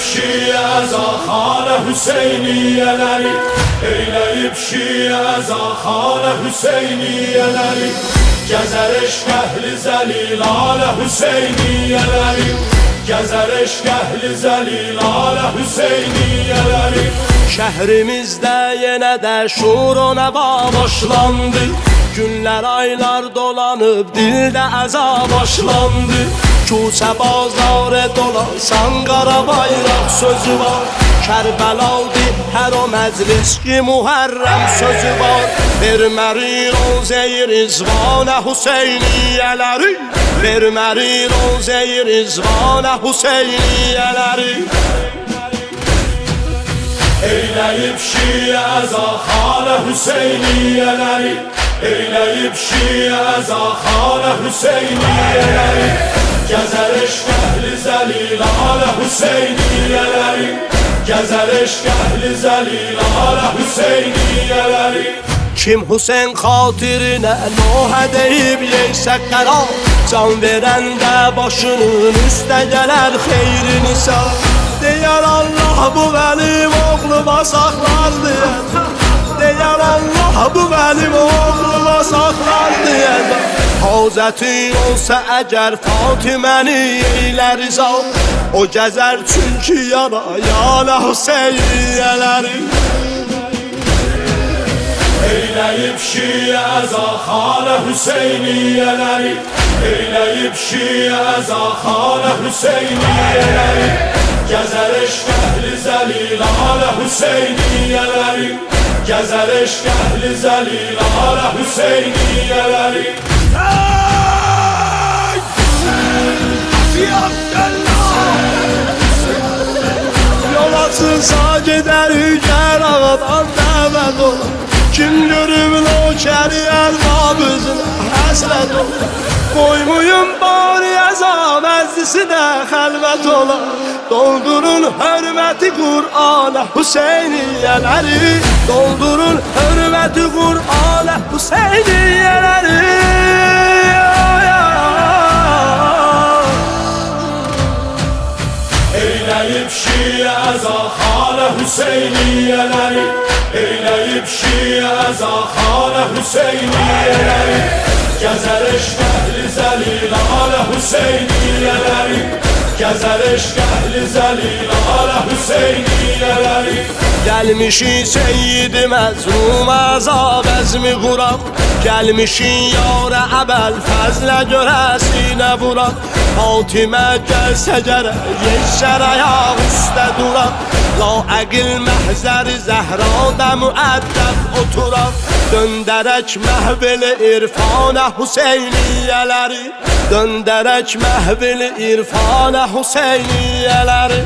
şiə zaxanə Hüseyniyələri, eyləyib şiə zaxanə Hüseyniyələri, gəzər eşq-əhli zəlilalə Hüseyniyələri, gəzər eşq-əhli zəlilalə Hüseyniyələri. Şəhrimizdə yenə də şur-o nəva başlandı, günlər, aylar dolanıb dildə əza başlandı. Küçə bazarı dolansan qara bayraq sözü var, Kərbəladır hər o məclis ki Muhərrəm sözü var. Verməri rozə-i rizvanə Hüseyniyələri, verməri rozə-i rizvanə Hüseyniyələri. Eyləyib şiə zaxanə Hüseyniyələri, eyləyib şiə zaxanə Hüseyniyələri, gəzər eşq-əhli zəlilalə Hüseyniyələri, gəzər eşq-əhli zəlilalə Hüseyniyələri. Kim Hüseyn xatirinə nohə deyib yeysə qərar, can verəndə başının üstə gələr xeyrini sağ. Deyər Allah bu mənim oğluma saxlar deyər, deyər Allah bu mənim oğluma saxlar deyər. Hazətin olsa əgər Fatiməni eylər izah, o gəzər çünki yana yana Hüseyniyələri. Eyləyib şiə zaxanə Hüseyniyələri, eyləyib şiə zaxanə Hüseyniyələri, gəzər eşq-əhli zəlilalə Hüseyniyələri, gəzər eşq-əhli zəlilalə Hüseyniyələri. Yol açılsa gedər hünkər ağadan dəvət olur, kim görüb nökəri əlbab üzünə həsrət olur. Qoymuyum bari əza məclisi də xəlvət ola, doldurun hörməti Qur'ana Hüseyniyələri, doldurun hörməti Qur'ana Hüseyniyələri. Eyləyib şiə zaxanə Hüseyniyələri, eyləyib şiə zaxanə Hüseyniyələri, gəzər eşq-əhli zəlilalə Hüseyniyələri, gəzər eşq-əhli zəlilalə Hüseyniyələri. Gəlmişin seyyidi məzlum əzab əzmi quran, gəlmişin yarə əbəl fəzlə görə sinə vuran. Fatimə gəlsə gərək yeşər ayaq üstə duran, la əqil məhzəri zəhradə müəddəb oturan. Döndərək məhvili irfanə Hüseyniyələri, döndərək məhvili irfanə Hüseyniyələri.